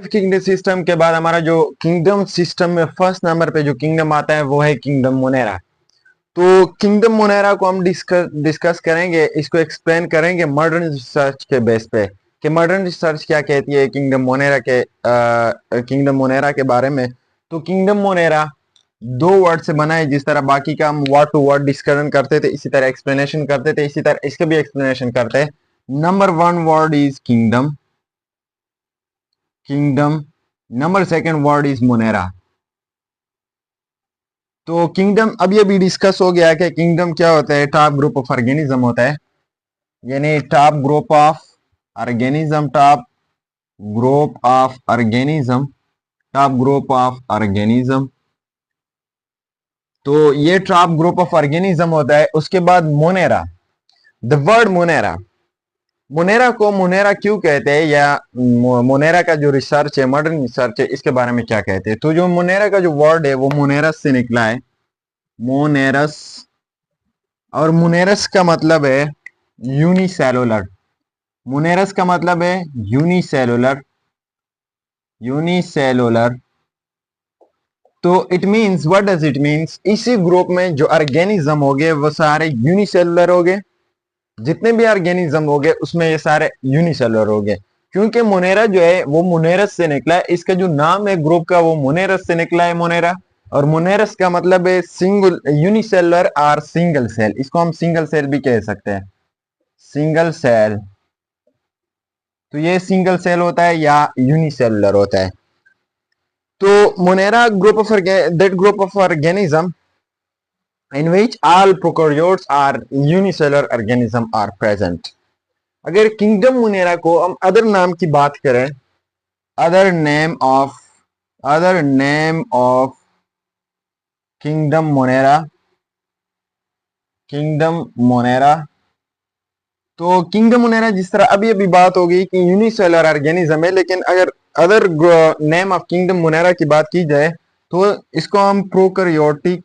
Kingdom system के बाद हमारा जो किंगडम सिस्टम में फर्स्ट नंबर पे जो किंगडम आता है वो है किंगडम मोनेरा। तो किंगडम मोनेरा को हम डिस्कस करेंगे, इसको एक्सप्लेन करेंगे मॉडर्न रिसर्च के बेस पे कि मॉडर्न रिसर्च क्या कहती है किंगडम मोनेरा के बारे में। तो किंगडम मोनेरा दो वर्ड से बना है। जिस तरह बाकी का हम वर्ड टू वर्ड डिस्कशन करते थे, इसी तरह एक्सप्लेनेशन करते थे, इसी तरह इसके भी एक्सप्लेनेशन करते हैं। Number one word is kingdom, kingdom. Number second word is Monera. तो किंगडम अभी अभी डिस्कस हो गया कि किंगडम क्या होता है। टॉप ग्रुप ऑफ ऑर्गेनिज्म होता है, यानी top group of organism, top group of organism, top group of organism. तो ये टॉप ग्रुप ऑफ ऑर्गेनिज्म होता है। उसके बाद Monera, the word Monera, Monera को मोनेरा क्यों कहते हैं, या मोनेरा का जो रिसर्च है, मॉडर्न रिसर्च है, इसके बारे में क्या कहते हैं। तो जो मोनेरा का जो वर्ड है वो मोनेरस से निकला है, मोनेरस। और मोनेरस का मतलब है यूनिसेलुलर। मोनेरस का मतलब है यूनिसेलुलर, यूनिसेलुलर। तो it means, what does it means, इसी ग्रुप में जो ऑर्गेनिज्म हो गए वो सारे यूनिसेलुलर हो गए। जितने भी ऑर्गेनिज्म हो गए उसमें ये सारे यूनिसेलुलर हो गए, क्योंकि मोनेरा जो है वो मोनेरस से निकला है। इसका जो नाम है ग्रुप का वो मोनेरस से निकला है, मोनेरा। और मोनेरस का मतलब है सिंगल, यूनिसेलुलर और सिंगल सेल। इसको हम सिंगल सेल भी कह सकते हैं, सिंगल सेल। तो ये सिंगल सेल होता है या यूनिसेलुलर होता है। तो Monera group of that group of organism in which all prokaryotes are unicellular organism are present। अगर किंगडम मोनेरा को हम अदर नाम की बात करें, other name of kingdom Monera, kingdom Monera. तो किंगडम मोनेरा जिस तरह अभी अभी बात होगी कि यूनिसेलुलर ऑर्गेनिज्म है, लेकिन अगर other name of kingdom Monera की बात की जाए तो इसको हम prokaryotic,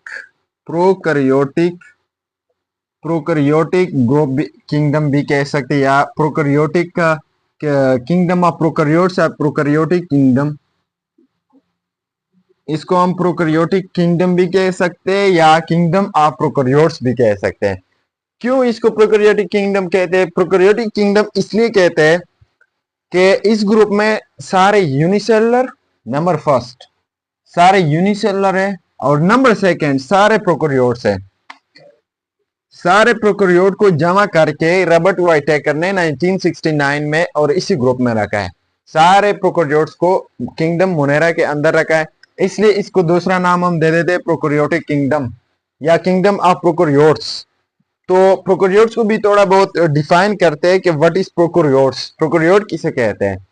prokaryotic, prokaryotic group kingdom भी कह सकते हैं, या प्रोकैरियोटिक का किंगडम ऑफ प्रोकैरियोट्स या प्रोकैरियोटिक किंगडम। इसको हम प्रोकैरियोटिक किंगडम भी कह सकते हैं या किंगडम ऑफ प्रोकैरियोट्स भी कह सकते हैं। क्यों इसको प्रोकैरियोटिक किंगडम कहते हैं? प्रोकैरियोटिक किंगडम इसलिए कहते हैं कि इस ग्रुप में सारे यूनिसेलुलर, नंबर फर्स्ट सारे यूनिसेलुलर है, और नंबर सेकंड सारे प्रोकैरियोट्स है। सारे प्रोकैरियोट को जमा करके रॉबर्ट वाइटेकर ने 1969 में और इसी ग्रुप में रखा है। सारे प्रोकैरियोट्स को किंगडम मोनेरा के अंदर रखा है, इसलिए इसको दूसरा नाम हम दे देते हैं प्रोकैरियोटिक किंगडम या किंगडम ऑफ प्रोकैरियोट्स। तो प्रोकैरियोट्स को भी थोड़ा बहुत डिफाइन करते हैं कि व्हाट इज प्रोकैरियोट्स, प्रोकैरियोट किसे कहते हैं।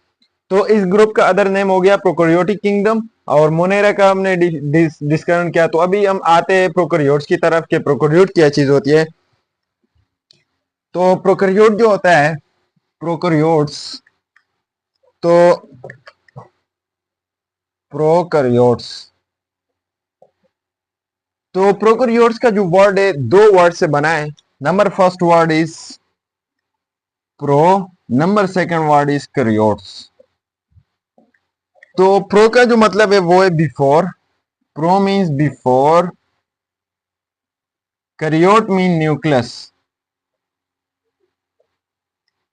तो इस ग्रुप का अदर नेम हो गया प्रोकैरियोटिक किंगडम, और मोनेरा का हमने डिस्कशन किया। तो अभी हम आते हैं प्रोकैरियोट्स की तरफ कि प्रोकैरियोट क्या चीज होती है। तो प्रोकैरियोट जो होता है, प्रोकैरियोट्स, तो प्रोकैरियोट्स, तो प्रोकैरियोट्स का जो वर्ड है दो वर्ड से बना है। Number first word is pro, number second word is karyotes. तो प्रो का जो मतलब है वो है before, pro means before, karyote mean nucleus,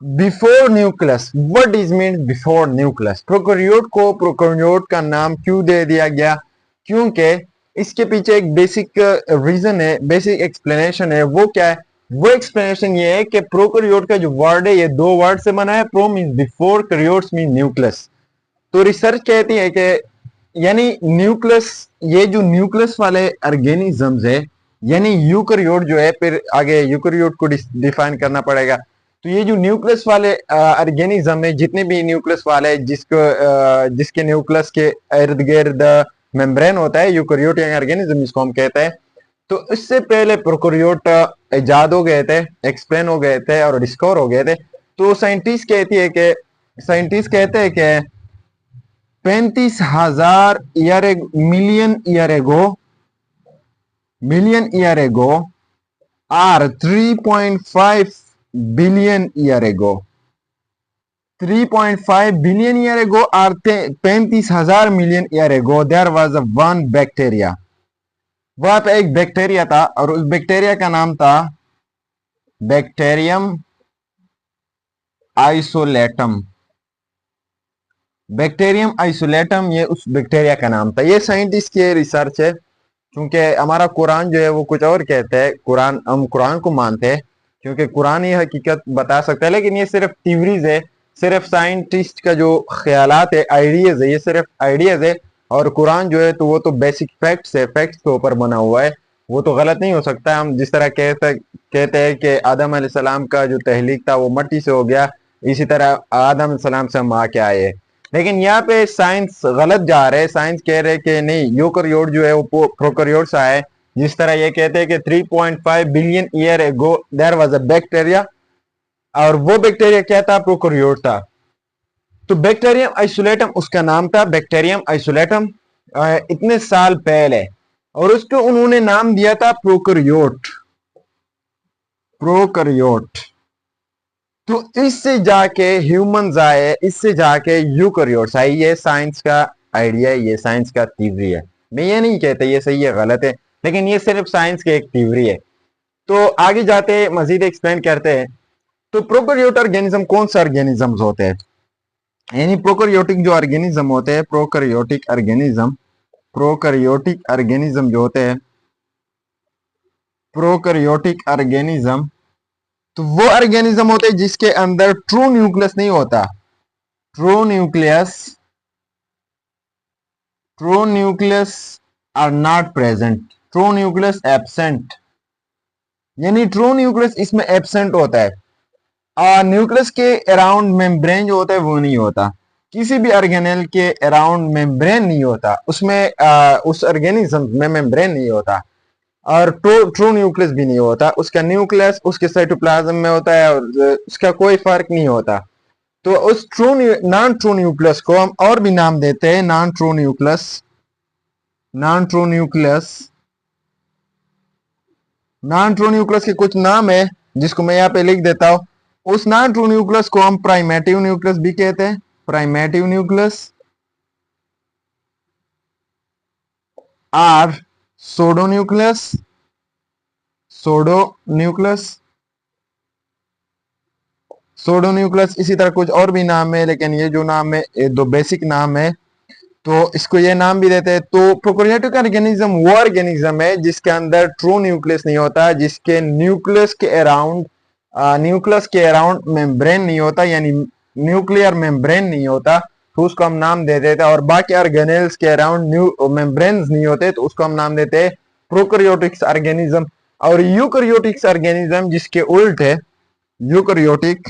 before nucleus. What is mean before nucleus? Prokaryote को प्रोकैरियोट का नाम क्यों दे दिया गया? क्योंकि इसके पीछे एक बेसिक रीजन है, बेसिक एक्सप्लेनेशन है। वो क्या है? वो एक्सप्लेनेशन ये है कि प्रोकैरियोट का जो वर्ड है ये दो वर्ड से बना है। Pro mean before, karyotes mean nucleus. तो रिसर्च कहती है कि यानी न्यूक्लियस, ये जो न्यूक्लियस वाले ऑर्गेनिजम्स है, यानी यूकैरियोट जो है, फिर आगे यूकैरियोट को डिफाइन करना पड़ेगा। तो ये जो न्यूक्लियस वाले ऑर्गेनिज्म है, जितने भी न्यूक्लियस वाले जिसके न्यूक्लियस के इर्द गिर्द मेम्ब्रेन होता है, यूकैरियोटिक ऑर्गेनिज्म इसको हम कहते हैं। तो इससे पहले प्रोकैरियोट इजाद हो गए थे, एक्सप्लेन हो गए थे और डिस्कवर हो गए थे। तो साइंटिस्ट कहते हैं कि 35,000 मिलियन ईयर एगो और 3.5 बिलियन ईयर एगो, 3.5 billion year ago or 35,000 million year ago there was a one bacteria. वहां पे एक बैक्टीरिया था और उस बैक्टीरिया का नाम था बैक्टीरियम आइसोलेटम। बैक्टीरियम आइसोलेटम ये उस बैक्टीरिया का नाम था। ये साइंटिस्ट की रिसर्च है, क्योंकि हमारा कुरान जो है वो कुछ और कहते हैं। कुरान, हम कुरान को मानते हैं क्योंकि कुरान ये हकीकत बता सकता है, लेकिन ये सिर्फ थ्योरीज है, सिर्फ साइंटिस्ट का जो ख्यालात है, आइडियाज है, ये सिर्फ आइडियाज है। और कुरान जो है तो वो तो बेसिक फैक्ट्स है, फैक्ट्स के ऊपर बना हुआ है, वो तो गलत नहीं हो सकता। हम जिस तरह कहते हैं कि आदम अलैहिस्सलाम का जो तहलीक था वो मट्टी से हो गया, इसी तरह आदम अलैहिस्सलाम से हम आके आए हैं। लेकिन यहाँ पे साइंस गलत जा रहे हैं। साइंस कह रहे हैं कि नहीं, यूकैरियोट जो है वो प्रोकैरियोट से आए। जिस तरह ये कहते हैं कि 3.5 billion year ago there was a bacteria, और वो बैक्टीरिया क्या था? प्रोकैरियोट था। तो बैक्टीरियम आइसोलेटम उसका नाम था, बैक्टीरियम आइसोलेटम, इतने साल पहले, और उसको उन्होंने नाम दिया था प्रोकैरियोट। प्रोकैरियोट। तो इससे जाके ह्यूमंस आए, इससे जाके यूकैरियोट्स आए। ये साइंस का आइडिया है, ये साइंस का थ्योरी है। मैं ये नहीं कहता ये सही है गलत है, लेकिन ये सिर्फ साइंस की एक थ्योरी है। तो आगे जाते मजीद एक्सप्लेन करते हैं। तो प्रोकैरियोट ऑर्गेनिज्म कौन सा ऑर्गेनिजम्स होते हैं? यानी प्रोकैरियोटिक जो ऑर्गेनिज्म होते हैं, प्रोकैरियोटिक ऑर्गेनिज्म, प्रोकैरियोटिक ऑर्गेनिज्म जो होते हैं, प्रोकैरियोटिक ऑर्गेनिज्म, तो वो ऑर्गेनिज्म होते हैं जिसके अंदर ट्रू न्यूक्लियस नहीं होता। True nucleus, true nucleus are not present, true nucleus absent, यानी ट्रू न्यूक्लियस इसमें एब्सेंट होता है। न्यूक्लियस के अराउंड मेम्ब्रेन जो होता है वो नहीं होता। किसी भी ऑर्गेनेल के अराउंड मेम्ब्रेन नहीं होता, उसमें उस ऑर्गेनिज्म में मेम्ब्रेन नहीं होता, और ट्रू न्यूक्लियस भी नहीं होता। उसका न्यूक्लियस उसके साइटोप्लाज्म में होता है और उसका कोई फर्क नहीं होता। तो उस नॉन ट्रू न्यूक्लियस को हम और भी नाम देते हैं, non true nucleus. Non true nucleus, non true nucleus के कुछ नाम है जिसको मैं यहाँ पे लिख देता हूं। उस नॉन ट्रू न्यूक्लियस को हम प्राइमेटिव न्यूक्लियस भी कहते हैं, primitive nucleus, or pseudo nucleus, pseudo nucleus, pseudo nucleus. इसी तरह कुछ और भी नाम है, लेकिन ये जो नाम है ये दो बेसिक नाम है, तो इसको ये नाम भी देते हैं। तो प्रोकैरियोटिक ऑर्गेनिज्म वो ऑर्गेनिज्म है जिसके अंदर ट्रू न्यूक्लियस नहीं होता, जिसके न्यूक्लियस के अराउंड मेम्ब्रेन नहीं होता, यानी न्यूक्लियर मेम्ब्रेन नहीं होता, तो उसको हम नाम दे देते हैं। और बाकी ऑर्गेनेल्स के अराउंड मेम्ब्रेन्स नहीं होते, तो उसको हम नाम देते हैं प्रोकैरियोटिक्स ऑर्गेनिज्म। और यूकैरियोटिक्स ऑर्गेनिज्म जिसके उल्ट है, यूकैरियोटिक,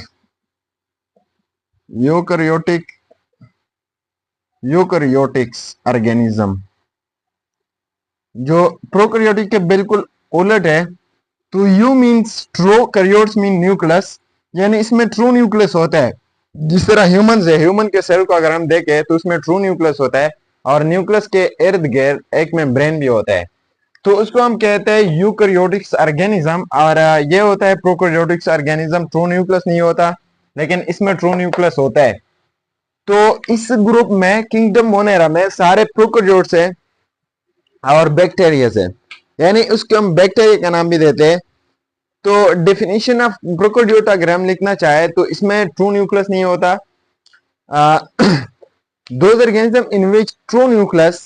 यूकैरियोटिक, यूकैरियोटिक्स ऑर्गेनिज्म जो प्रोकैरियोटिक के बिल्कुल उलट है। तो you means true, karyotes mean nucleus, यानी इसमें ट्रू न्यूक्लियस होता है। जिस तरह ह्यूमन है, ह्यूमन के सेल को अगर हम देखें तो उसमें ट्रू न्यूक्लियस होता है, और न्यूक्लियस के इर्द गिर्द एक में ब्रेन भी होता है। तो उसको हम कहते हैं यूकैरियोटिक्स ऑर्गेनिज्म। और ये होता है प्रोकैरियोटिक्स ऑर्गेनिज्म, ट्रू न्यूक्लियस नहीं होता, लेकिन इसमें ट्रू न्यूक्लियस होता है। तो इस ग्रुप में किंगडम मोनेरा में सारे प्रोकैरियोट्स है और बैक्टीरिया है, यानी उसको हम बैक्टीरिया का नाम भी देते हैं। तो डेफिनेशन ऑफ प्रोकैरियोट अगर हम लिखना चाहे तो इसमें ट्रू न्यूक्लियस नहीं होता। Those organism in which true nucleus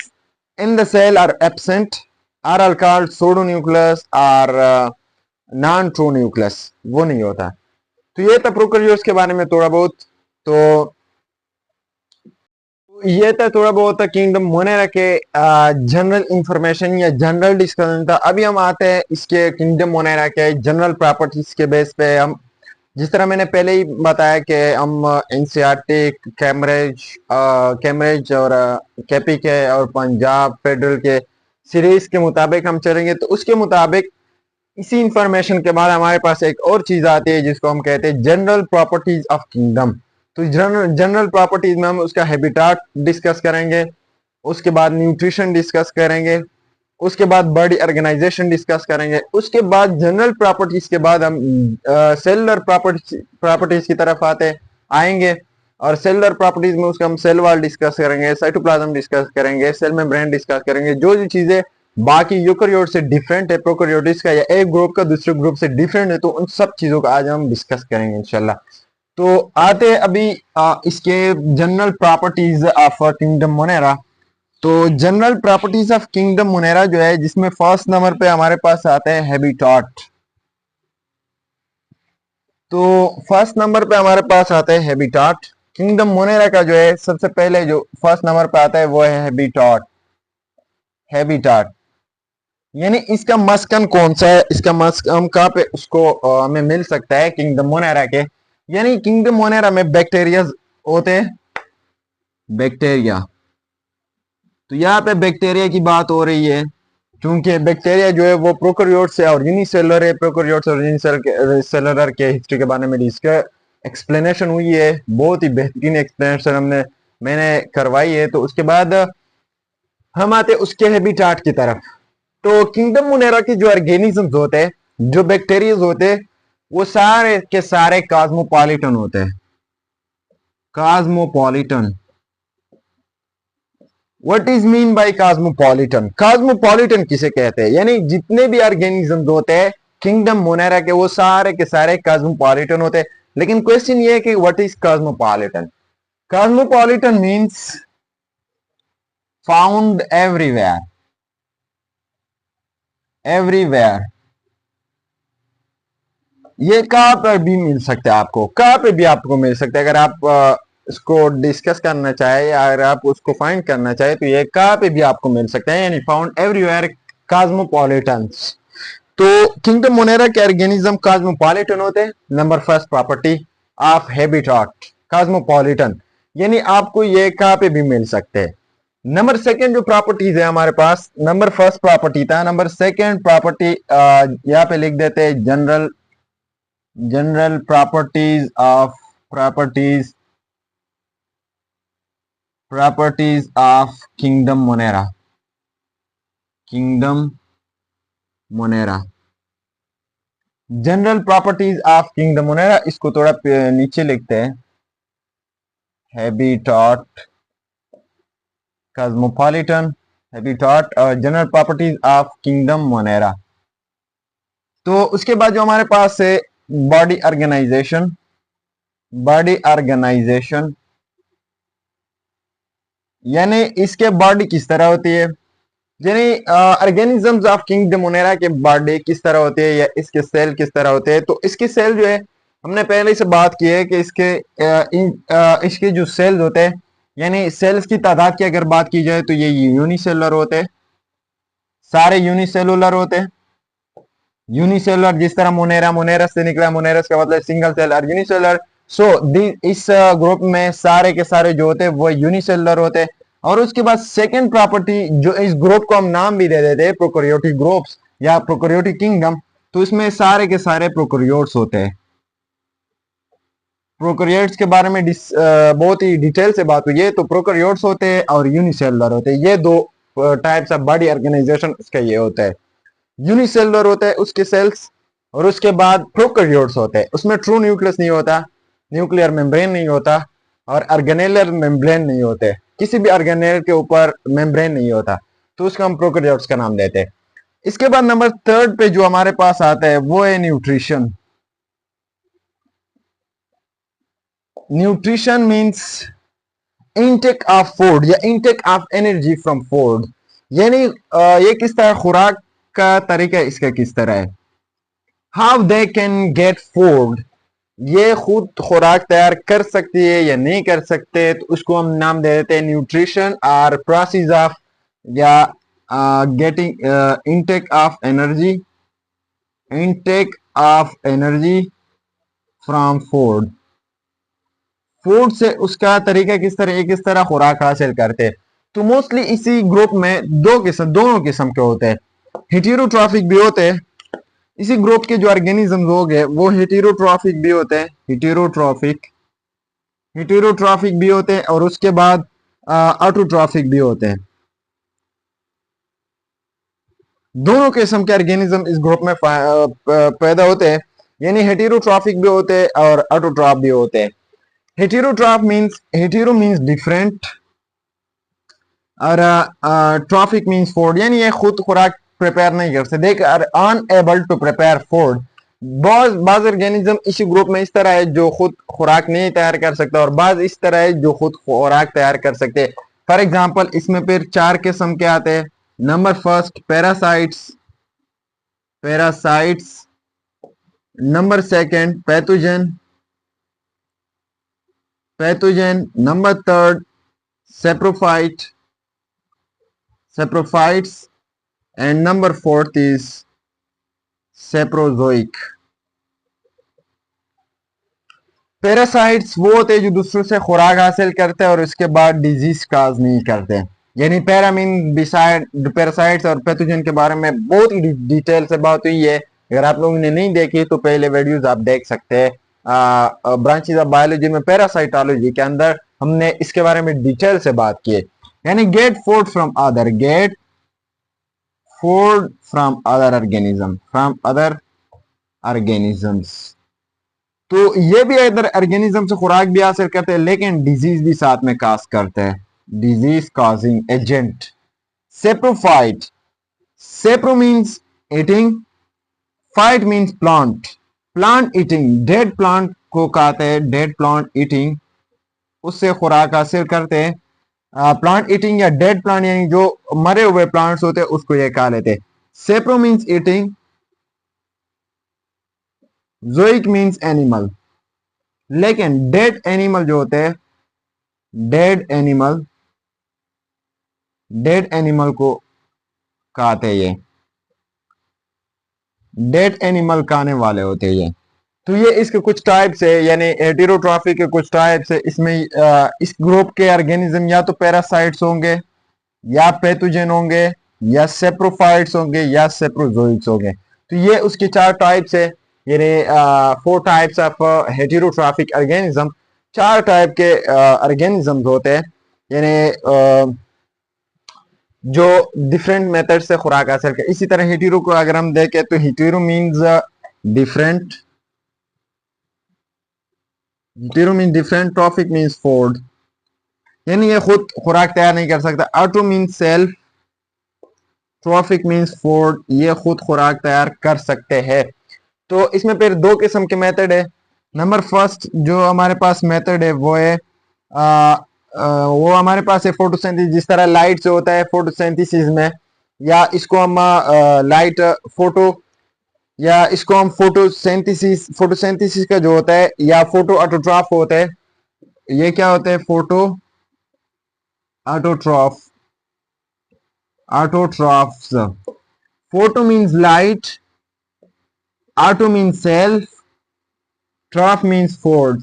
in the cell are absent are called pseudo nucleus और नॉन ट्रू न्यूक्लियस, वो नहीं होता। तो ये था प्रोकैरियोट्स के बारे में थोड़ा बहुत। तो ये था थोड़ा बहुत किंगडम मोनेरा के जनरल इंफॉर्मेशन या जनरल डिस्कशन था। अभी हम आते हैं इसके किंगडम मोनेरा के जनरल प्रॉपर्टीज के बेस पे। हम जिस तरह मैंने पहले ही बताया कि हम एनसीईआरटी, कैम्ब्रिज और केपी के और पंजाब फेडरल के सीरीज के मुताबिक हम चलेंगे। तो उसके मुताबिक इसी इंफॉर्मेशन के बाद हमारे पास एक और चीज आती है जिसको हम कहते हैं जनरल प्रॉपर्टीज ऑफ किंगडम। तो जनरल प्रॉपर्टीज में हम उसका हैबिटाट डिस्कस करेंगे, उसके बाद न्यूट्रिशन डिस्कस करेंगे, उसके बाद बॉडी ऑर्गेनाइजेशन डिस्कस करेंगे, उसके बाद जनरल प्रॉपर्टीज के बाद हम सेलुलर प्रॉपर्टीज की तरफ आएंगे। और सेलुलर प्रॉपर्टीज में उसका हम सेल वॉल डिस्कस करेंगे, साइटोप्लाज्म डिस्कस करेंगे, सेल मेम्ब्रेन डिस्कस करेंगे, जो जो चीजें बाकी यूकेरियोट से डिफरेंट है प्रोकैरियोट्स का, या एक ग्रुप का दूसरे ग्रुप से डिफरेंट है, तो उन सब चीजों का आज हम डिस्कस करेंगे इंशाल्लाह। तो आते हैं अभी इसके general properties of kingdom Monera. तो general properties of kingdom Monera जो है, जिसमें फर्स्ट नंबर पे हमारे पास आता है हैबिटाट। तो फर्स्ट नंबर पे हमारे पास आता है हैबिटाट। किंगडम मोनेरा का जो है सबसे पहले जो फर्स्ट नंबर पे आता है वो है हैबिटाट। हैबिटाट यानी इसका मस्कन कौन सा है, इसका मस्कन कहाँ पे उसको हमें मिल सकता है किंगडम मोनेरा के। यानी किंगडम मोनेरा में बैक्टीरिया होते हैं, बैक्टीरिया। तो यहाँ पे बैक्टीरिया की बात हो रही है, क्योंकि बैक्टीरिया जो है वो प्रोकैरियोट्स है और यूनिसेलुलर है। प्रोकैरियोट्स और यूनिसेलुलर के हिस्ट्री के बारे में इसका एक्सप्लेनेशन हुई है, बहुत ही बेहतरीन एक्सप्लेनेशन मैंने करवाई है। तो उसके बाद हम आते उसके हैबिटाट की तरफ। तो किंगडम मोनेरा के जो ऑर्गेनिजम्स होते हैं, जो बैक्टीरिया होते हैं, वो सारे के सारे कॉस्मोपॉलिटन होते हैं। Cosmopolitan, what is mean by cosmopolitan? Cosmopolitan किसे कहते हैं? यानी जितने भी ऑर्गेनिज्म होते हैं किंगडम मोनेरा के, वो सारे के सारे कॉस्मोपॉलिटन होते हैं। लेकिन क्वेश्चन ये है कि what is cosmopolitan? Cosmopolitan means found everywhere. Everywhere ये कहां पर भी मिल सकता है आपको, कहां पे भी आपको मिल सकता है। अगर आप इसको डिस्कस करना चाहे या अगर आप उसको फाइंड करना चाहे तो ये कहां पे भी आपको मिल सकता है, यानी फाउंड एवरीवेयर कॉस्मोपॉलिटन्स। तो किंगडम मोनेरा के ऑर्गेनिज्म कॉस्मोपॉलिटन होते हैं। Number first property of habitat cosmopolitan, यानी आपको ये कहां पे भी मिल सकते हैं। नंबर सेकेंड जो प्रॉपर्टीज है हमारे पास, नंबर फर्स्ट प्रॉपर्टी था, नंबर सेकेंड प्रॉपर्टी यहाँ पे लिख देते हैं general, general properties of properties of kingdom Monera. Kingdom Monera general properties of kingdom Monera, इसको थोड़ा नीचे लिखते हैं, हैबिटाट कॉस्मोपॉलिटन, हैबिटाट और general properties of kingdom Monera. तो उसके बाद जो हमारे पास है बॉडी ऑर्गेनाइजेशन। बॉडी ऑर्गेनाइजेशन यानी इसके बॉडी किस तरह होती है, यानी ऑर्गेनिजम्स ऑफ किंगडम मोनेरा के बॉडी किस तरह होती है या इसके सेल किस तरह होते हैं। तो इसके सेल जो है हमने पहले से बात की है कि इसके जो सेल्स होते हैं, यानी सेल्स की तादाद की अगर बात की जाए तो ये यूनिसेलुलर होते हैं, सारे यूनिसेलुलर होते हैं। यूनिसेलुलर जिस तरह मोनेरा, मोनेरस से निकला, मोनेरस का मतलब सिंगल सेल और यूनिसेलुलर। सो इस ग्रुप में सारे के सारे जो होते हैं वो यूनिसेलुलर होते हैं। और उसके बाद सेकेंड प्रॉपर्टी, जो इस ग्रुप को हम नाम भी दे देते हैं प्रोकैरियोटिक ग्रुप्स या प्रोकैरियोटिक किंगडम, तो इसमें सारे के सारे प्रोकैरियोट्स होते हैं। प्रोकैरियोट्स के बारे में बहुत ही डिटेल से बात हुई है। तो प्रोकैरियोट्स होते हैं और यूनिसेलुलर होते हैं, ये दो टाइप्स ऑफ बॉडी ऑर्गेनाइजेशन इसका ये होता है। यूनिसेलुलर होता है उसके सेल्स, और उसके बाद प्रोकैरियोट्स होते हैं, उसमें ट्रू न्यूक्लियस नहीं होता, न्यूक्लियर मेम्ब्रेन नहीं होता और ऑर्गेनेलर मेम्ब्रेन नहीं होते, किसी भी ऑर्गेनेल के ऊपर मेम्ब्रेन नहीं होता, तो उसको हम प्रोकैरियोट्स का नाम देते हैं। इसके बाद नंबर थर्ड पे जो हमारे पास आता है वो है nutrition. Nutrition means intake of food या intake of energy from food, यानी ये किस तरह खुराक का तरीका इसका किस तरह है। How they can get food, ये खुद खुराक तैयार कर सकती है या नहीं कर सकते, तो उसको हम नाम दे देते हैं न्यूट्रिशन और प्रोसेस ऑफ या getting intake of energy, intake of energy from food. Food से उसका तरीका किस तरह, किस तरह खुराक हासिल करते हैं। तो मोस्टली इसी ग्रुप में दोनों किस्म के होते हैं, हेटेरोट्रॉफिक भी होते हैं। इसी ग्रुप के जो ऑर्गेनिज्म हो गए वो हेटेरोट्रॉफिक भी होते हैं, हेटेरोट्रॉफिक भी होते हैं, और उसके बाद ऑटोट्रॉफिक भी होते हैं। दोनों किस्म के ऑर्गेनिज्म इस ग्रुप में पैदा होते हैं, यानी हेटेरोट्रॉफिक भी होते हैं और ऑटोट्रॉफ भी होते हैं। hetero means different और ट्रॉफिक मीन्स फूड, यानी ये खुद खुराक प्रिपेयर नहीं कर सकते, they are unable to prepare food. बाज ऑर्गेनिज्म इसी ग्रुप में इस तरह है जो खुद खुराक नहीं तैयार कर सकता और बाज इस तरह है जो खुद खुराक तैयार कर सकते। फॉर एग्जाम्पल इसमें फिर 4 किस्म के आते हैं। Number first parasites, number second pathogen, number third saprophytes, and number fourth is saprozoic। Parasites वो होते हैं जो दूसरों से खुराक हासिल करते हैं और उसके बाद डिजीज काज नहीं करते। यानी पैरामीन बिसाइड पैरासाइट्स और पैथोजन के बारे में बहुत ही डिटेल से बात हुई है। अगर आप लोगों ने नहीं देखी तो पहले वीडियोस आप देख सकते हैं। ब्रांचेस ऑफ बायोलॉजी में पैरासाइटोलॉजी के अंदर हमने इसके बारे में डिटेल से बात की है। यानी get food from other organisms. तो ये भी अदर ऑर्गेनिज्म से खुराक भी हासिल करते हैं लेकिन डिजीज भी साथ में काज करते हैं, disease causing agent. Saprophyte, सेप्रो means eating, fight means plant eating, dead plant को कहते हैं डेड प्लांट ईटिंग, उससे खुराक हासिल करते हैं। प्लांट ईटिंग या डेड प्लांट यानी जो मरे हुए प्लांट्स होते हैं उसको ये कहा लेते हैं। Sapro means eating, zoic means animal. लेकिन डेड एनिमल जो होते हैं, डेड एनिमल को कहते हैं ये डेड एनिमल खाने वाले होते हैं ये। तो ये इसके कुछ टाइप्स है, यानी हेटेरोट्रॉफी के कुछ टाइप्स है। इसमें इस ग्रुप के ऑर्गेनिज्म या तो पैरासाइट्स होंगे या पैथोजन होंगे या सेप्रोफाइट्स होंगे या सेप्रोजोइट्स होंगे। तो ये उसके 4 टाइप्स है, यानी 4 types of heterotrophic organism. 4 type के ऑर्गेनिजम्स होते हैं, यानी जो डिफरेंट मेथड से खुराक हासिल कर। इसी तरह हेटेरो को अगर हम देखें तो hetero means different, trophic means food, यानी ये खुद खुराक तैयार नहीं कर सकता। Auto means self, trophic means food, ये खुद खुराक तैयार कर सकते हैं। तो इसमें फिर 2 किस्म के मेथड है। नंबर फर्स्ट जो हमारे पास मेथड है वो है वो हमारे पास है फोटोसिंथेसिस। जिस तरह लाइट से होता है फोटोसिंथेसिस में, या इसको हम लाइट फोटो या इसको हम फोटोसिंथेसिस का जो होता है या फोटो ऑटोट्रॉफ होता है। ये क्या होता है? Photo autotrophs. Photo means light, auto means self, troph means food.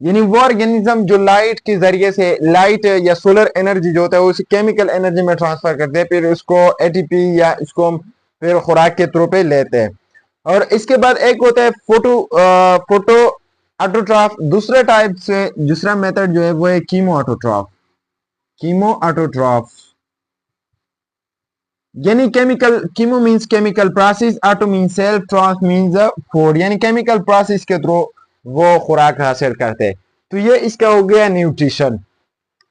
यानी वो ऑर्गेनिज्म जो लाइट के जरिए से, लाइट या सोलर एनर्जी जो होता है उसे केमिकल एनर्जी में ट्रांसफर करते हैं, फिर उसको एटीपी या इसको हम फिर खुराक के तौर पे लेते हैं। और इसके बाद एक होता है फोटो ऑटोट्रॉफ। दूसरे टाइप से दूसरा मेथड जो है वो है कीमो ऑटोट्रॉफ, यानी chemical. Chemo means chemical process, auto means self, troph means food, यानी केमिकल प्रोसेस के थ्रू वो खुराक हासिल करते हैं। तो ये इसका हो गया न्यूट्रिशन।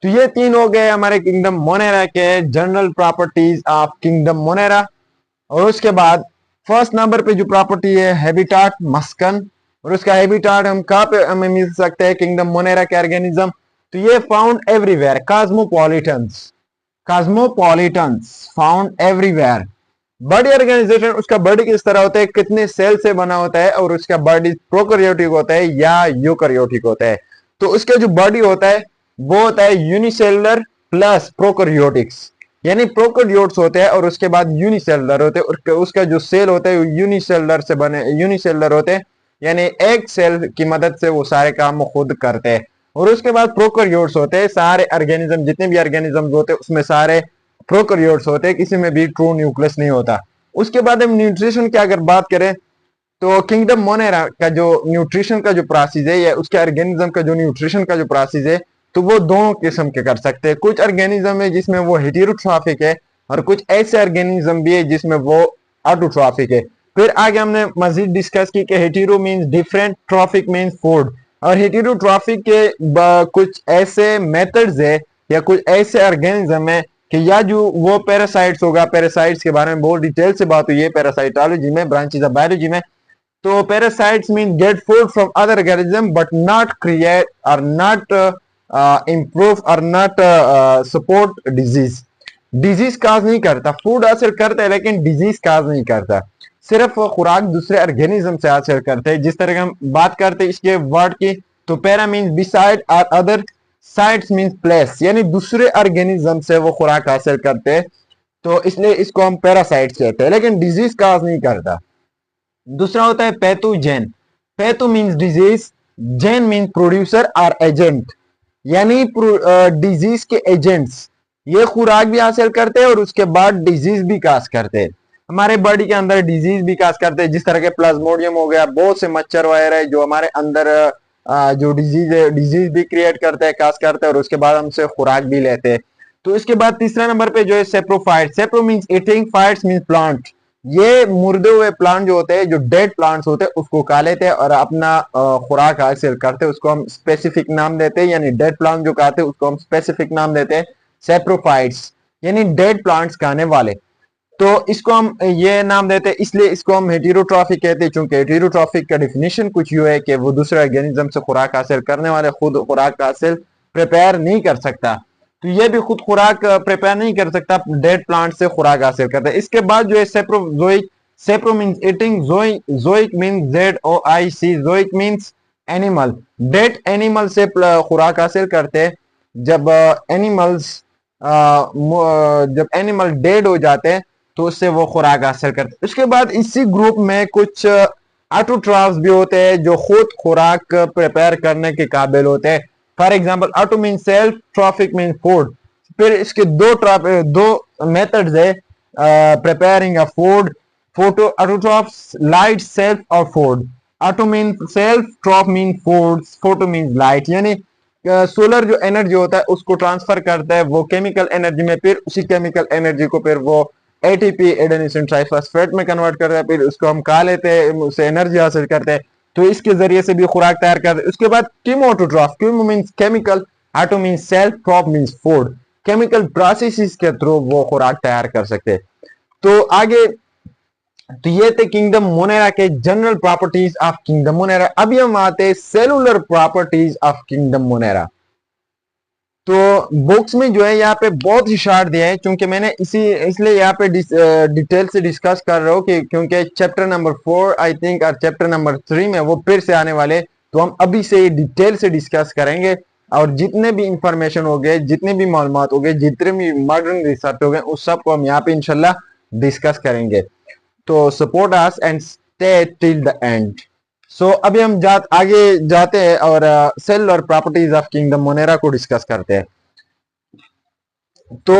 तो ये 3 हो गए हमारे किंगडम मोनेरा के general properties of kingdom Monera. और उसके बाद फर्स्ट नंबर पे जो प्रॉपर्टी है हैबिटाट, मस्कन। और उसका हैबिटाट हम कहाँ पे हमें मिल सकते हैं किंगडम मोनेरा के ऑर्गेनिज्म? तो ये found everywhere, cosmopolitans found everywhere. Body organization, उसका बॉडी किस तरह होता है, कितने सेल से बना होता है, और उसका बॉडी प्रोकैरियोटिक होता है या यूकैरियोटिक होता है। तो उसका जो बॉडी होता है वो होता है यूनिसेलुलर प्लस प्रोकैरियोटिक्स, यानी प्रोकैरियोट्स होते हैं और उसके बाद यूनिसेलुलर होते हैं। और उसका जो सेल होता है यूनिसेलुलर होते हैं, यानी एक सेल की मदद से वो सारे काम खुद करते हैं। और उसके बाद प्रोकैरियोट्स होते हैं, सारे ऑर्गेनिज्म जितने भी ऑर्गेनिज्म होते हैं उसमें सारे प्रोकैरियोट्स होते हैं, किसी में भी ट्रू न्यूक्लियस नहीं होता। उसके बाद हम न्यूट्रिशन की अगर बात करें तो किंगडम मोनेरा का जो न्यूट्रिशन का जो प्रोसेस है या उसके ऑर्गेनिज्म का जो न्यूट्रिशन का जो प्रोसेस है तो वो 2 किस्म के कर सकते हैं। कुछ ऑर्गेनिज्म है जिसमें वो हेटेरोट्रॉफिक है और कुछ ऐसे ऑर्गेनिज्म भी है जिसमें वो ऑटोट्रॉफिक है। फिर आगे हमने मजीद डिस्कस की कि hetero means different, trophic means food. और हेटेरोट्रॉफिक के कुछ ऐसे मेथड्स है या कुछ ऐसे ऑर्गेनिज्म है कि या जो वो पैरासाइट्स होगा, पैरासाइट्स के बारे में बहुत डिटेल से बात हुई है पैरासाइटोलॉजी में, ब्रांचेस ऑफ बायोलॉजी में। तो parasites mean get food from other organism but not create और नॉट इम्प्रूव और not support disease. Disease cause नहीं करता, फूड हासिल करता है लेकिन डिजीज काज नहीं करता, सिर्फ खुराक दूसरे ऑर्गेनिज्म से हासिल करते हैं। जिस तरह हम बात करते हैं इसके वर्ड की, तो पैरा मीन्स बिसाइड और अदर, साइड्स मीन्स प्लेस, यानी दूसरे ऑर्गेनिज्म से वो खुराक हासिल करते हैं, तो इसलिए इसको हम पैरासाइट्स कहते हैं, लेकिन डिजीज काज नहीं करता। दूसरा होता है पैथोजेन। पैथो मीन्स डिजीज, जेन मीन्स प्रोड्यूसर और एजेंट, यानी डिजीज के एजेंट्स ये खुराक भी हासिल करते हैं और उसके बाद डिजीज भी काज करते हैं। हमारे बॉडी के अंदर डिजीज भी काज करते हैं, जिस तरह के प्लाज्मोडियम हो गया, बहुत से मच्छर वगैरह है जो हमारे अंदर जो डिजीज है, डिजीज भी क्रिएट करते हैं, काज करते हैं और उसके बाद हमसे खुराक भी लेते हैं। तो इसके बाद तीसरा नंबर पे जो है saprophyte. सेप्रो means eating, fights means plant, ये मुर्दे हुए प्लांट जो होते हैं, जो डेड प्लांट्स होते हैं, उसको खा लेते हैं और अपना खुराक हासिल करते हैं, उसको हम स्पेसिफिक नाम देते हैं, यानी डेड प्लांट जो खाते हैं उसको हम स्पेसिफिक नाम देते हैं सेप्रोफाइट्स, यानी डेड प्लांट्स खाने वाले। तो इसको हम ये नाम देते हैं, इसलिए इसको हम हेटेरोट्रॉफिक कहते हैं, क्योंकि हेटेरोट्रॉफिक का डिफिनेशन कुछ यूं है कि वो दूसरे ऑर्गेनिज्म से खुराक हासिल करने वाले खुद खुराक हासिल प्रिपेयर नहीं कर सकता, तो ये भी खुद खुराक प्रिपेयर नहीं कर सकता, डेड प्लांट से खुराक हासिल करता है। इसके बाद जो है saprozoic. Sapro means eating, zoic means ZOIC, zoic means animal, dead animal से खुराक हासिल करते हैं। जब एनिमल्स जब एनिमल डेड हो जाते हैं तो उससे वो खुराक हासिल करते हैं। उसके बाद इसी ग्रुप में कुछ ऑटोट्रॉफ्स भी होते हैं जो खुद खुराक प्रिपेयर करने के काबिल होते हैं। For example auto mean self, trophic mean food. फिर इसके दो मेथड्स है preparing a food. Photo autotrophs light, self और food. Auto mean self, troph mean food, photo mean light, यानी सोलर जो एनर्जी होता है उसको ट्रांसफर करता है वो केमिकल एनर्जी में, फिर उसी केमिकल एनर्जी को फिर वो एटीपी एडेनिसिन ट्राइफॉस्फेट में कन्वर्ट करता है, फिर उसको हम खा लेते हैं, उससे एनर्जी हासिल करते हैं, तो इसके जरिए से भी खुराक तैयार करते हैं। उसके बाद chemoautotroph. Chemo means chemical, auto means self, troph means food. Chemical processes के थ्रू वो खुराक तैयार कर सकते हैं। तो आगे तो ये थे किंगडम मोनेरा के general properties of kingdom Monera. अभी हम आते हैं cellular properties of kingdom Monera. तो बुक्स में जो है यहाँ पे बहुत ही शार्ट दिया है, क्योंकि मैंने इसलिए यहाँ पे डिटेल से डिस्कस कर रहा हूँ कि क्योंकि चैप्टर नंबर 4 आई थिंक और चैप्टर नंबर 3 में वो फिर से आने वाले, तो हम अभी से डिटेल से डिस्कस करेंगे और जितने भी इंफॉर्मेशन हो गए, जितने भी मालूमात हो गए, जितने भी मॉडर्न रिसर्च हो गए, उस सब को हम यहाँ पे इंशाल्लाह डिस्कस करेंगे। तो support us and stay till the end. So अभी हम आगे जाते हैं और सेल और प्रॉपर्टीज ऑफ किंगडम मोनेरा को डिस्कस करते हैं। तो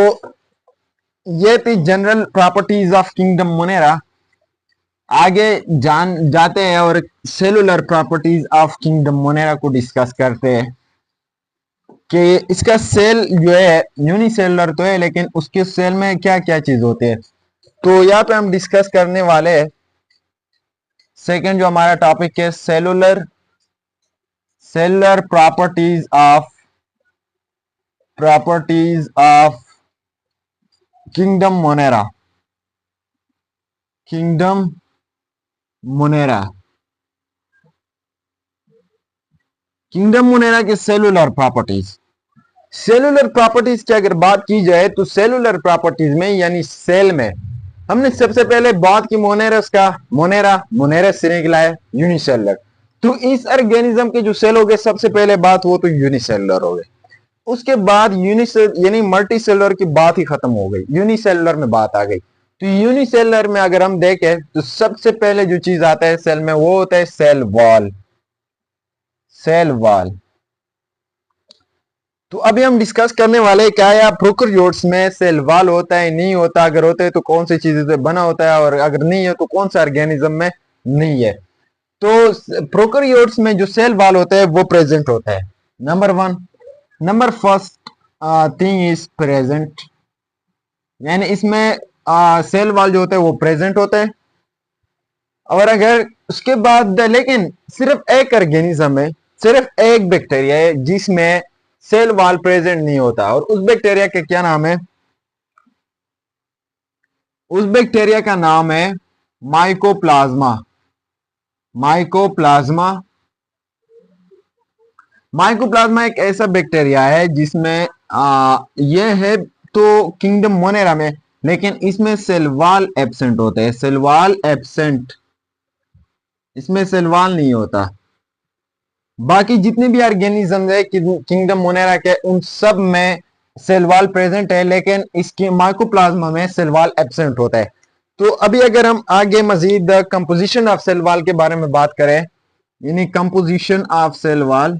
ये थी general properties of kingdom Monera. आगे जाते हैं और cellular properties of kingdom Monera को डिस्कस करते हैं कि इसका सेल जो है यूनिसेलुलर तो है, लेकिन उसके सेल में क्या क्या चीज होती है। तो यहाँ पे हम डिस्कस करने वाले हैं सेकंड जो हमारा टॉपिक है cellular properties of kingdom Monera. Kingdom Monera के सेलुलर प्रॉपर्टीज। सेलुलर प्रॉपर्टीज की अगर बात की जाए तो सेलुलर प्रॉपर्टीज में यानी सेल में हमने सबसे पहले बात की मोनेरस का। मोनेरस से निकला है यूनिसेलुलर। तो इस ऑर्गेनिज्म के जो सेल हो गए सबसे पहले बात वो तो यूनिसेलुलर हो गए। उसके बाद यानी मल्टी सेलुलर की बात ही खत्म हो गई, यूनिसेलुलर में बात आ गई। तो यूनिसेलुलर में अगर हम देखें तो सबसे पहले जो चीज आता है सेल में वो होता है सेल वॉल। तो अभी हम डिस्कस करने वाले हैं क्या या प्रोकैरियोट्स में सेल वॉल होता है, नहीं होता, अगर होता है तो कौन सी चीजों से बना होता है और अगर नहीं है तो कौन सा ऑर्गेनिज्म में नहीं है। तो प्रोकैरियोट्स में जो सेल वॉल होता है वो प्रेजेंट होता है। Number first thing is present, यानी इसमें सेल वॉल जो होता है वो प्रेजेंट होता है। और अगर उसके बाद लेकिन सिर्फ एक ऑर्गेनिज्म है सिर्फ एक बैक्टीरिया है जिसमें सेल वॉल प्रेजेंट नहीं होता, और उस बैक्टीरिया का क्या नाम है? उस बैक्टीरिया का नाम है माइकोप्लाज्मा। माइकोप्लाज्मा माइकोप्लाज्मा एक ऐसा बैक्टीरिया है जिसमें यह है तो किंगडम मोनेरा में, लेकिन इसमें सेल वॉल एब्सेंट होते हैं। सेल वॉल एब्सेंट, इसमें सेल वॉल नहीं होता। बाकी जितने भी ऑर्गेनिज्म है किंगडम मोनेरा के, उन सब में सेल वॉल प्रेजेंट है, लेकिन इसके माइकोप्लाज्मा में सेल वॉल एब्सेंट होता है। तो अभी अगर हम आगे मजीद कंपोजिशन ऑफ सेल वॉल के बारे में बात करें, यानी composition of cell wall,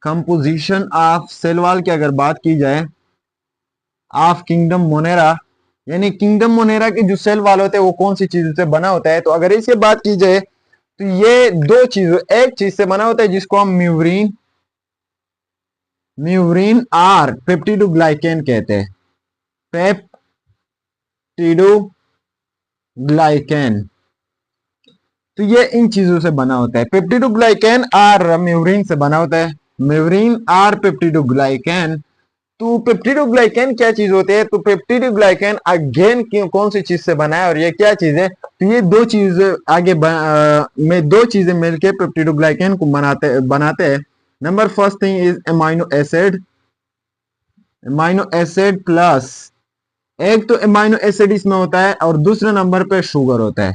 composition of cell wall की अगर बात की जाए ऑफ किंगडम मोनेरा, यानी किंगडम मोनेरा के जो सेल वॉल होते हैं वो कौन सी चीजों से बना होता है, तो अगर इसकी बात की जाए तो ये दो चीजों, एक चीज से बना होता है जिसको हम म्यूरीन म्यूरीन आर पेप्टिडोग्लाइकेन कहते हैं। पेप्टिडोग्लाइकेन, तो ये इन चीजों से बना होता है। पेप्टिडोग्लाइकेन आर म्यूरीन से बना होता है, म्यूरीन आर पेप्टिडोग्लाइकेन। तो पेप्टिडोग्लाइकेन क्या चीज होती है? तो पेप्टिडोग्लाइकेन अगेन कौन सी चीज से बना है और ये क्या चीज है? तो ये दो चीज आगे में दो चीजें मिलकर पेप्टिडोग्लाइकेन को बनाते हैं। Number first thing is amino acid, amino acid plus, एक तो एमाइनो एसिड इसमें होता है और दूसरे नंबर पे शुगर होता है।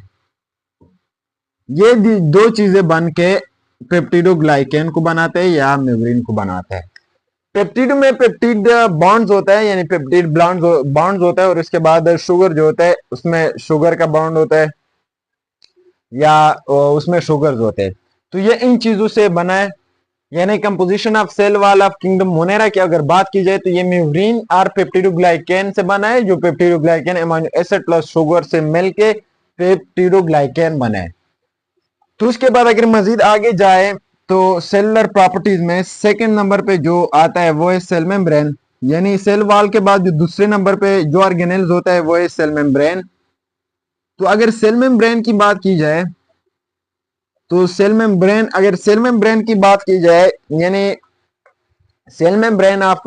ये दो चीजें बन के पेप्टिडोग्लाइकेन को बनाते हैं या म्यूरिन को बनाते हैं। पेप्टिड में पेप्टिड बॉन्ड्स होता है, यानी पेप्टिड बॉन्ड्स होता है, और इसके बाद शुगर जो होता है उसमें शुगर का बॉन्ड होता है या उसमें शुगर्स होते हैं। तो ये इन चीजों से बना है। यानी composition of cell wall of kingdom Monera की अगर बात की जाए तो ये म्यूरिन और पेप्टिडोग्लाइकेन से बना है, जो peptidoglycan amino acid plus sugar से मिलके पेप्टिडोग्लाइकेन बना है। तो उसके बाद अगर मजीद आगे जाए तो सेलुलर प्रॉपर्टीज में सेकंड नंबर पे जो आता है वो है सेल मेम्ब्रेन, यानी सेल वॉल के बाद जो दूसरे नंबर पे जो ऑर्गेनेल्स होता है वो है सेल मेम्ब्रेन। तो अगर सेल मेम्ब्रेन की बात की जाए तो सेल मेम्ब्रेन, अगर सेल मेम्ब्रेन की बात की जाए, यानी cell membrane of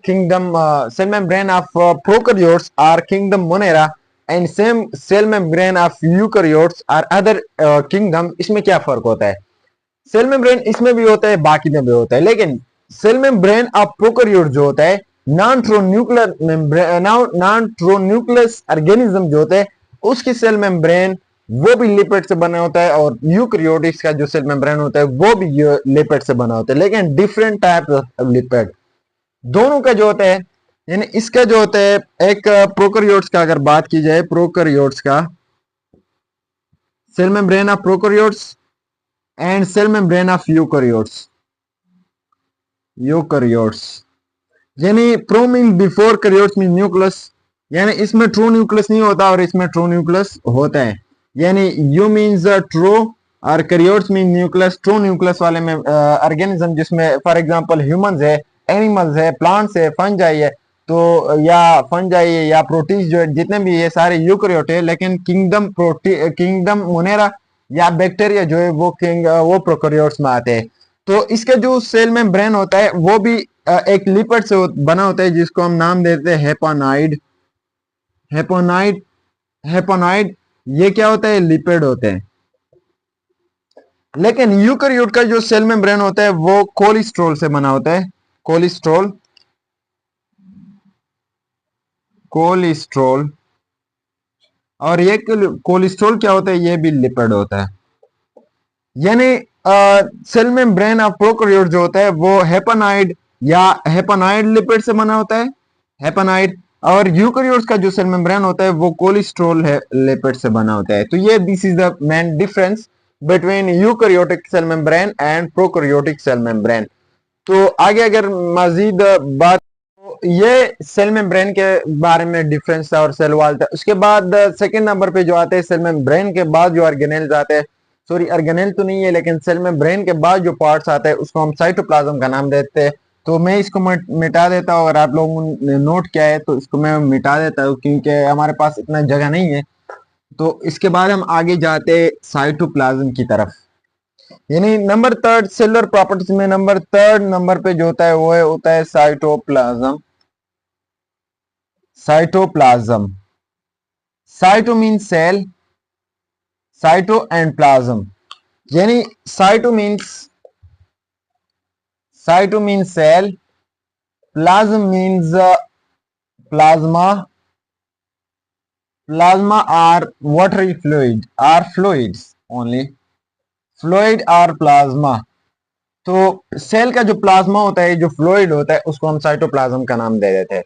kingdom, cell membrane of prokaryotes or kingdom Monera and same cell membrane of eukaryotes or other kingdom. इसमें क्या फर्क होता है? सेल मेम्ब्रेन इसमें भी होता है, बाकी में भी होता है, लेकिन सेल मेम्ब्रेन ऑफ प्रोकैरियोट जो होता है, नॉन ट्रोन्यूक्लियस ऑर्गेनिज्म जो होते हैं उसकी सेल मेम्ब्रेन वो भी लिपिड से बना होता है, और यूकैरियोटिक्स का जो सेल मेम्ब्रेन होता है वो भी लिपिड से बना होता है, लेकिन डिफरेंट टाइप ऑफ लिपिड दोनों का जो होता है। यानी इसका जो होता है एक प्रोकैरियोट्स का अगर बात की जाए, प्रोकैरियोट्स का cell membrane of prokaryotes and cell membrane of eukaryotes, eukaryotes यानी pro mean before karyotes mean nucleus, यानी इसमें ट्रू न्यूक्लियस नहीं होता और इसमें ट्रू न्यूक्लियस होता है। यानी यू मीन्स ट्रू और karyotes mean nucleus. True nucleus वाले में ऑर्गेनिज्म जिसमें फॉर एग्जांपल ह्यूमंस है, एनिमल्स है, प्लांट्स है, फंजाई है, तो या फंजाई है या प्रोटीज जो है, जितने भी ये सारे यूकैरियोट है, लेकिन किंगडम मोनेरा या बैक्टीरिया जो है वो प्रोकैरियोट्स में आते हैं। तो इसका जो सेल मेम्ब्रेन होता है वो भी एक लिपिड से बना होता है जिसको हम नाम देते हैं हेपानाइड। हेपानाइड हेपानाइड ये क्या होता है? लिपिड होते हैं। लेकिन यूकैरियोट का जो सेल मेम्ब्रेन होता है वो कोलेस्ट्रॉल से बना होता है, कोलेस्ट्रॉल, कोलेस्ट्रॉल। और ये कोलेस्ट्रॉल क्या होता है? ये भी लिपिड होता है। यानी सेल मेम्ब्रेन ऑफ प्रोकैरियोट जो होता है वो हेपानाइड या हेपानाइड लिपिड से बना होता है, हेपानाइड, और यूकैरियोट्स का जो सेल मेम्ब्रेन होता है वो कोलेस्ट्रॉल लिपिड से बना होता है। तो ये this is the main difference between eukaryotic cell membrane and prokaryotic cell membrane. तो आगे अगर मजीद बात, ये सेल मेम्ब्रेन के बारे में डिफरेंस था और सेल वॉल था। उसके बाद सेकंड नंबर पे जो आते हैं सेल मेम्ब्रेन के बाद जो ऑर्गेनेल्स आते हैं, सॉरी ऑर्गेनेल तो नहीं है, लेकिन सेल मेम्ब्रेन के बाद जो पार्ट्स आते हैं उसको हम साइटोप्लाज्म का नाम देते हैं। तो मैं इसको मिटा देता हूँ, अगर आप लोगों ने नोट किया है तो इसको मैं मिटा देता हूँ क्योंकि हमारे पास इतना जगह नहीं है। तो इसके बाद हम आगे जाते हैं साइटोप्लाज्म की तरफ। यानी नंबर थर्ड सेलुलर प्रॉपर्टीज में नंबर थर्ड नंबर पे जो होता है वो होता है cytoplasm. Cytoplasm, cyto means cell, cyto and plasm, यानी cyto means cell, plasm means plasma, plasma are watery fluid, are fluids only, fluid are plasma. तो सेल का जो प्लाज्मा होता है, जो फ्लूइड होता है, उसको हम साइटोप्लाज्म का नाम दे देते हैं।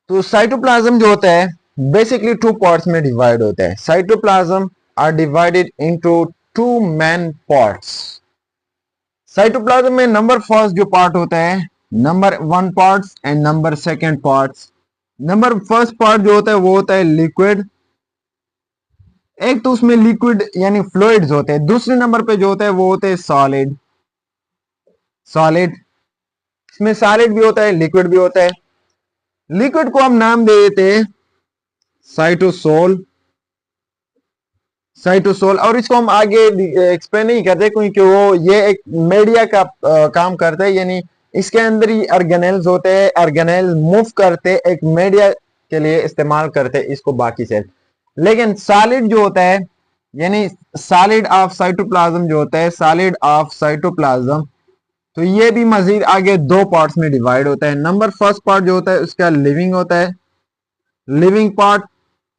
तो साइटोप्लाज्म जो होता है बेसिकली टू पार्ट्स में डिवाइड होता है। Cytoplasm are divided into two main parts. Cytoplasm में नंबर फर्स्ट जो पार्ट होता है, number one parts and number second parts. Number first part जो होता है वो होता है लिक्विड। एक तो उसमें लिक्विड यानी फ्लूइड्स होते हैं। दूसरे नंबर पे जो होता है वो होते हैं सॉलिड। सॉलिड, इसमें सॉलिड भी होता है, लिक्विड भी होता है। लिक्विड को हम नाम दे देते हैं साइटोसोल। साइटोसोल, और इसको हम आगे एक्सप्लेन नहीं करते क्योंकि वो ये एक मीडिया का काम करता है, यानी इसके अंदर ही ऑर्गेनेल्स होते हैं। ऑर्गेनेल मूव करते एक मीडिया के लिए इस्तेमाल करते इसको बाकी सेल। लेकिन सॉलिड जो होता है यानी सॉलिड ऑफ साइटोप्लाज्म जो होता है, सॉलिड ऑफ साइटोप्लाज्म, तो ये भी मजीद आगे दो पार्ट्स में डिवाइड होता है। नंबर फर्स्ट पार्ट जो होता है उसका लिविंग होता है, लिविंग पार्ट,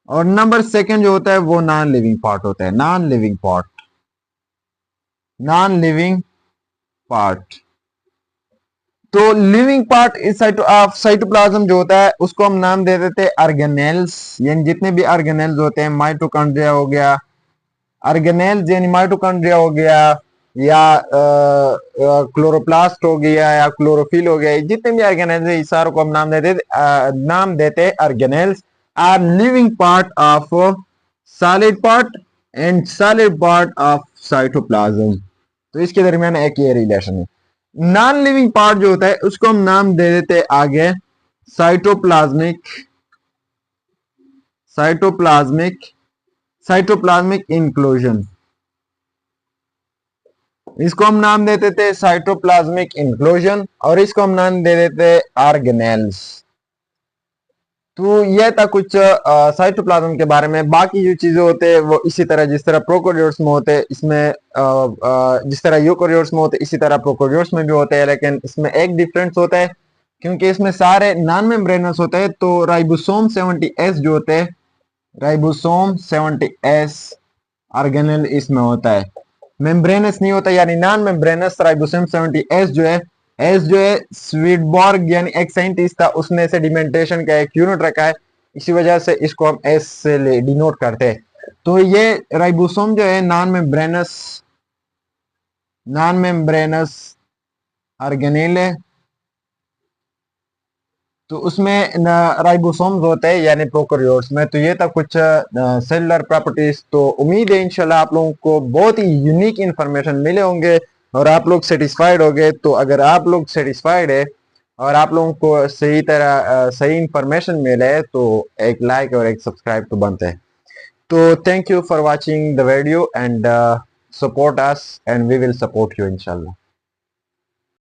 और नंबर सेकंड जो होता है वो नॉन लिविंग पार्ट होता है, non living part, non living part. तो लिविंग पार्ट इस साइटोप्लाज्म जो होता है उसको हम नाम दे देते हैं ऑर्गेनेल्स, यानी जितने भी ऑर्गेनेल्स होते हैं, माइटोकॉन्ड्रिया हो गया, ऑर्गेनेल्स यानी माइटोकॉन्ड्रिया हो गया, या क्लोरोप्लास्ट हो गया, या क्लोरोफिल हो गया, जितने भी ऑर्गेनेल्स है इस सारों को हम नाम देते organelles or living part of solid part and solid part of cytoplasm. तो इसके दरमियान एक ये रिलेशन है। नॉन लिविंग पार्ट जो होता है उसको हम नाम दे देते आगे साइटोप्लाज्मिक, साइटोप्लाज्मिक, साइटोप्लाज्मिक इंक्लूजन। इसको हम नाम देते थे साइटोप्लाज्मिक इंक्लूजन, और इसको हम नाम दे देते ऑर्गेनेल्स। तो यह था कुछ साइटोप्लाज्म के बारे में। बाकी जो चीजें होते हैं वो इसी तरह, जिस तरह प्रोकैरियोट्स में होते हैं, इसमें जिस तरह यूकैरियोट्स में होते हैं इसी तरह प्रोकैरियोट्स में भी होते हैं। लेकिन इसमें एक डिफरेंस होता है क्योंकि इसमें सारे नॉन मेम्ब्रेनस होते हैं। तो राइबोसोम 70S जो होते हैं, राइबोसोम 70S ऑर्गेनेल इसमें होता है, मेम्ब्रेनस नहीं होता, यानी नॉन मेम्ब्रेनस राइबोसोम 70S जो है, एस जो है स्वीडबॉर्ग यानी एक साइंटिस्ट था, उसने सेडिमेंटेशन का एक यूनिट रखा है, इसी वजह से इसको हम एस से डिनोट करते हैं। तो ये राइबोसोम जो है नॉन मेम्ब्रेनस ऑर्गेनेल है। तो उसमें राइबोसोम्स होते हैं यानी प्रोकैरियोट्स में। तो ये था कुछ सेलुलर प्रॉपर्टीज। तो उम्मीद है इंशाल्लाह आप लोगों को बहुत ही यूनिक इंफॉर्मेशन मिले होंगे और आप लोग सेटिस्फाइड हो गए। तो अगर आप लोग सेटिस्फाइड है और आप लोगों को सही तरह सही इंफॉर्मेशन मिले तो एक लाइक और एक सब्सक्राइब तो बनते हैं। तो thank you for watching the video and support us and we will support you इंशाल्लाह।